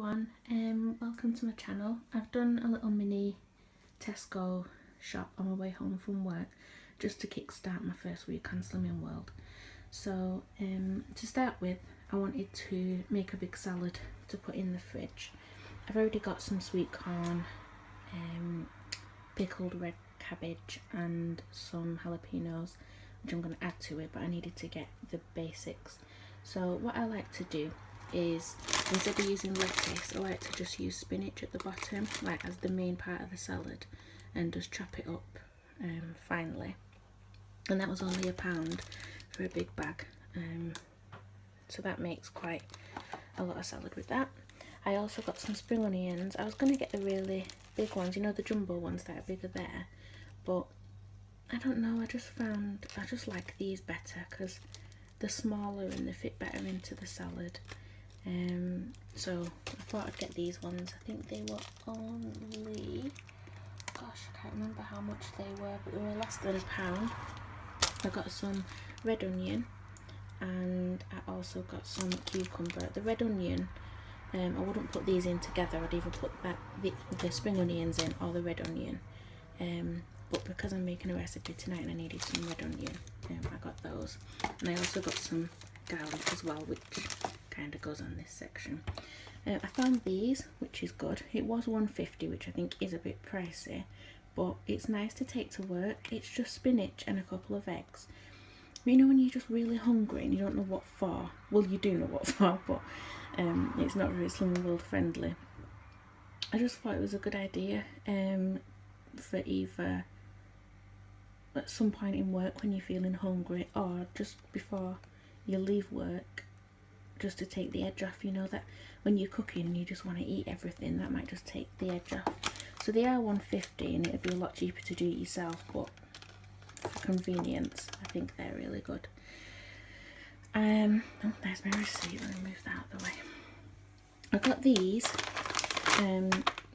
everyone, welcome to my channel. I've done a little mini Tesco shop on my way home from work just to kickstart my first week on Slimming World. So to start with, I wanted to make a big salad to put in the fridge. I've already got some sweet corn, pickled red cabbage and some jalapenos which I'm going to add to it, but I needed to get the basics. So what I like to do is, instead of using lettuce, I like to just use spinach at the bottom, like as the main part of the salad, and just chop it up finely. And that was only £1 for a big bag, so that makes quite a lot of salad with that. I also got some spring onions. I was going to get the really big ones, you know, the jumbo ones that are bigger there, but I don't know, I just like these better because they're smaller and they fit better into the salad. So I thought I'd get these ones. I think they were only, gosh, I can't remember how much they were, but they were less than £1. I got some red onion and I also got some cucumber. The red onion, I wouldn't put these in together. I'd either put the spring onions in or the red onion. But because I'm making a recipe tonight and I needed some red onion, I got those. And I also got some garlic as well, which kind of goes on this section. I found these, which is good. It was £1.50, which I think is a bit pricey, but it's nice to take to work. It's just spinach and a couple of eggs. You know when you're just really hungry and you don't know what for? Well, you do know what for, but it's not very Slimming World friendly. I just thought it was a good idea for either at some point in work when you're feeling hungry, or just before you leave work, just to take the edge off. You know that when you're cooking and you just want to eat everything, that might just take the edge off. So they are £1.50 and it'd be a lot cheaper to do it yourself, but for convenience I think they're really good. Oh, there's my receipt. Let me move that out of the way. I got these.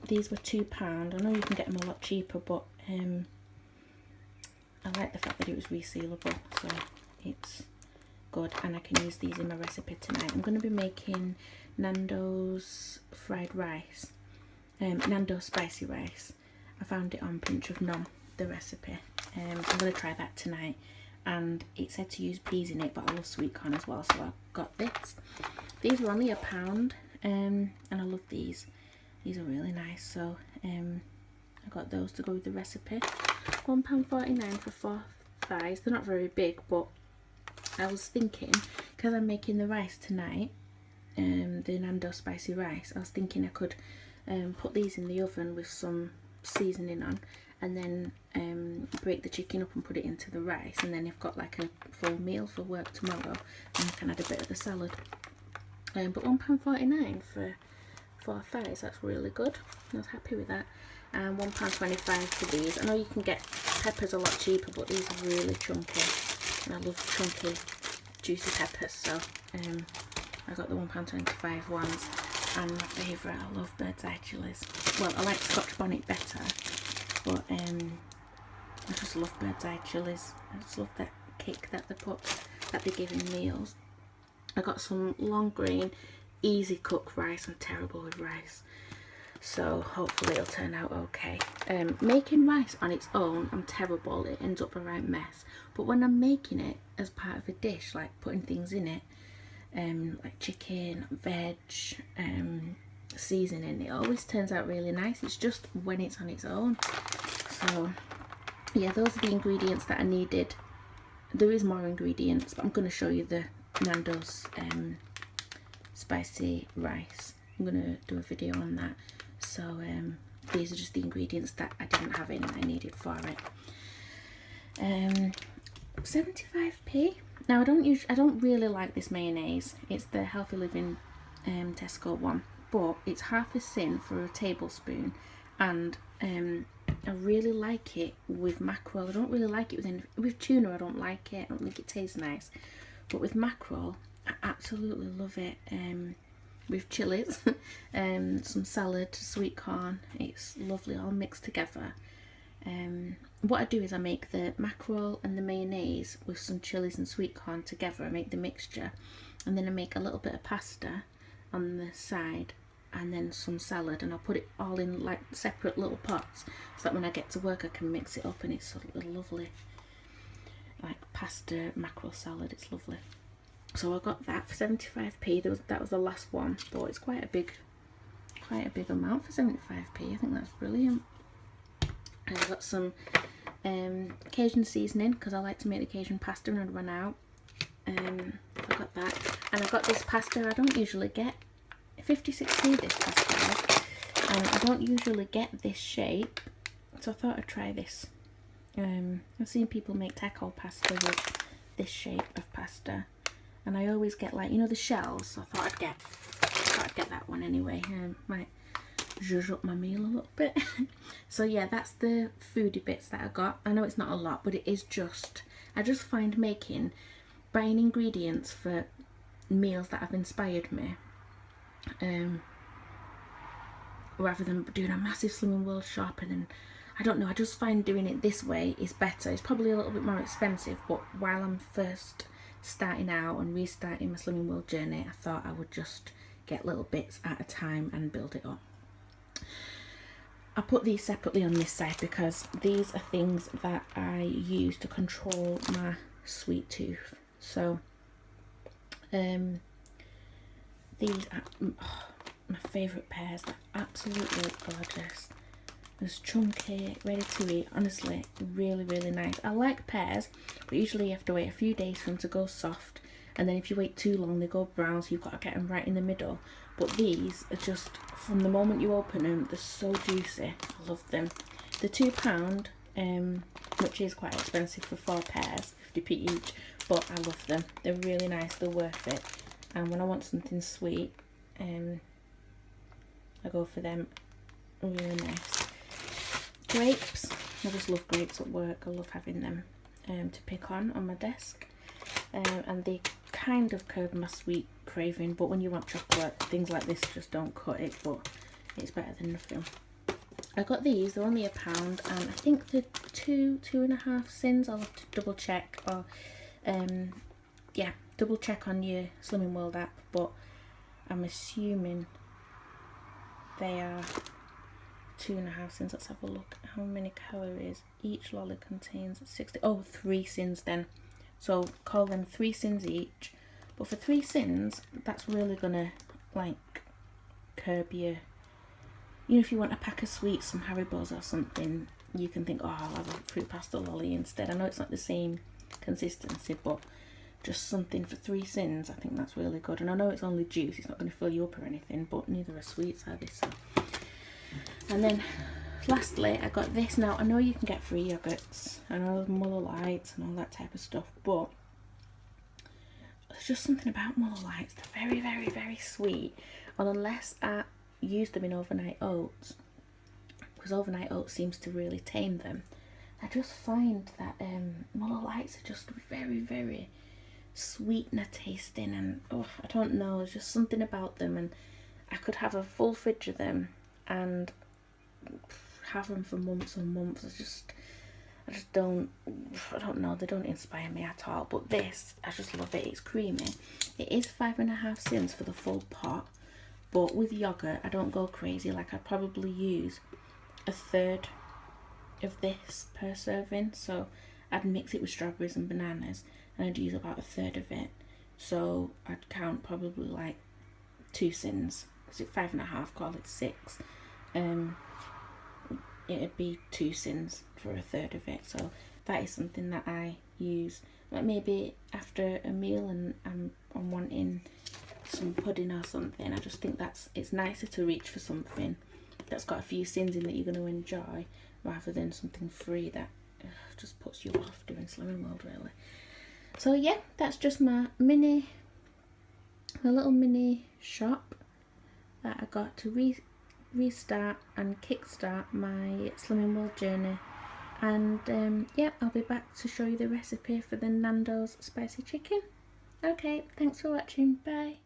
These were £2. I know you can get them a lot cheaper, but I like the fact that it was resealable, so it's good, and I can use these in my recipe tonight. I'm going to be making Nando's fried rice, Nando's spicy rice. I found it on Pinch of Nom, the recipe. I'm going to try that tonight, and it said to use peas in it, but I love sweet corn as well, so I got this. These were only £1, and I love these. These are really nice, so I got those to go with the recipe. £1.49 for 4 thighs. They're not very big, but I was thinking, because I'm making the rice tonight, the Nando's spicy rice, I was thinking I could put these in the oven with some seasoning on, and then break the chicken up and put it into the rice, and then you've got like a full meal for work tomorrow, and you can add a bit of the salad. But £1.49 for 4 thighs, that's really good. I was happy with that. And £1.25 for these. I know you can get peppers a lot cheaper, but these are really chunky, and I love chunky, juicy peppers, so I got the £1.25 ones. And my favourite, I love bird's eye chilies. Well, I like Scotch bonnet better, but I just love bird's eye chilies. I just love that kick that they give in meals. I got some long grain easy cook rice. I'm terrible with rice, so hopefully it'll turn out okay. Making rice on its own, I'm terrible. It ends up a right mess, but when I'm making it as part of a dish, like putting things in it, like chicken, veg, seasoning, it always turns out really nice. It's just when it's on its own. So yeah, those are the ingredients that I needed. There is more ingredients, but I'm going to show you the Nando's spicy rice. I'm going to do a video on that. So these are just the ingredients that I didn't have in and I needed for it. 75p. Now I don't really like this mayonnaise. It's the Healthy Living Tesco one, but it's half a sin for a tablespoon, and I really like it with mackerel. I don't really like it with tuna. I don't like it. I don't think it tastes nice, but with mackerel I absolutely love it. With chilies, some salad, sweet corn, it's lovely all mixed together. What I do is I make the mackerel and the mayonnaise with some chilies and sweet corn together. I make the mixture, and then I make a little bit of pasta on the side, and then some salad, and I'll put it all in like separate little pots so that when I get to work I can mix it up, and it's sort of lovely like pasta mackerel salad. It's lovely. So I got that for 75p. That was the last one, but it's quite a big amount for 75p. I think that's brilliant. And I got some Cajun seasoning because I like to make the Cajun pasta and I'd run out. I got that, and I got this pasta I don't usually get. 56p this pasta, and I don't usually get this shape, so I thought I'd try this. I've seen people make taco pasta with this shape of pasta, and I always get, like, you know, the shells, so I thought I'd get that one anyway. Might zhuzh up my meal a little bit. So yeah, that's the foodie bits that I got. I know it's not a lot, but it is just, I just find buying ingredients for meals that have inspired me, rather than doing a massive Slimming World shop, and then I don't know, I just find doing it this way is better. It's probably a little bit more expensive, but while I'm first starting out and restarting my Slimming World journey, I thought I would just get little bits at a time and build it up. I put these separately on this side because these are things that I use to control my sweet tooth. So these are my favourite pears. They're absolutely gorgeous. It's chunky, ready to eat. Honestly, really, really nice. I like pears, but usually you have to wait a few days for them to go soft, and then if you wait too long they go brown, so you've got to get them right in the middle. But these are just, from the moment you open them, they're so juicy. I love them. They're £2, which is quite expensive for 4 pears, 50p each, but I love them. They're really nice, they're worth it. And when I want something sweet, I go for them. Really nice. Grapes, I just love grapes at work. I love having them to pick on my desk, and they kind of curb my sweet craving, but when you want chocolate, things like this just don't cut it, but it's better than nothing. I got these, they're only £1, and I think they're 2.5 cents. I'll have to double check, or yeah, double check on your Slimming World app, but I'm assuming they are 2.5 cents. Let's have a look. How many calories each lolly contains? 60. Oh, 3 cents then. So call them 3 cents each. But for 3 cents, that's really gonna like curb your. You know, if you want a pack of sweets, some Haribos or something, you can think, oh, I'll have a fruit pasta lolly instead. I know it's not the same consistency, but just something for 3 cents, I think that's really good. And I know it's only juice, it's not going to fill you up or anything, but neither are sweets, are they? So. And then lastly, I got this. Now, I know you can get free yogurts, I know Muller Lights and all that type of stuff, but there's just something about Muller Lights. They're very, very, very sweet. Well, unless I use them in overnight oats, because overnight oats seems to really tame them, I just find that Muller Lights are just very, very sweetener tasting, and oh, I don't know, there's just something about them, and I could have a full fridge of them and have them for months and months. I don't know, they don't inspire me at all. But this, I just love it. It's creamy. It is 5.5 cents for the full pot, but with yogurt I don't go crazy. Like, I'd probably use a third of this per serving, so I'd mix it with strawberries and bananas and I'd use about a third of it, so I'd count probably like 2 cents. Is it 5.5? Call it 6. It'd be 2 cents for a third of it. So that is something that I use, like maybe after a meal and I'm wanting some pudding or something. I just think it's nicer to reach for something that's got a few sins in that you're going to enjoy, rather than something free that just puts you off doing Slimming World, really. So yeah, that's just my little mini shop that I got to restart and kickstart my Slimming World journey. And yeah, I'll be back to show you the recipe for the Nando's spicy chicken. Okay, thanks for watching. Bye.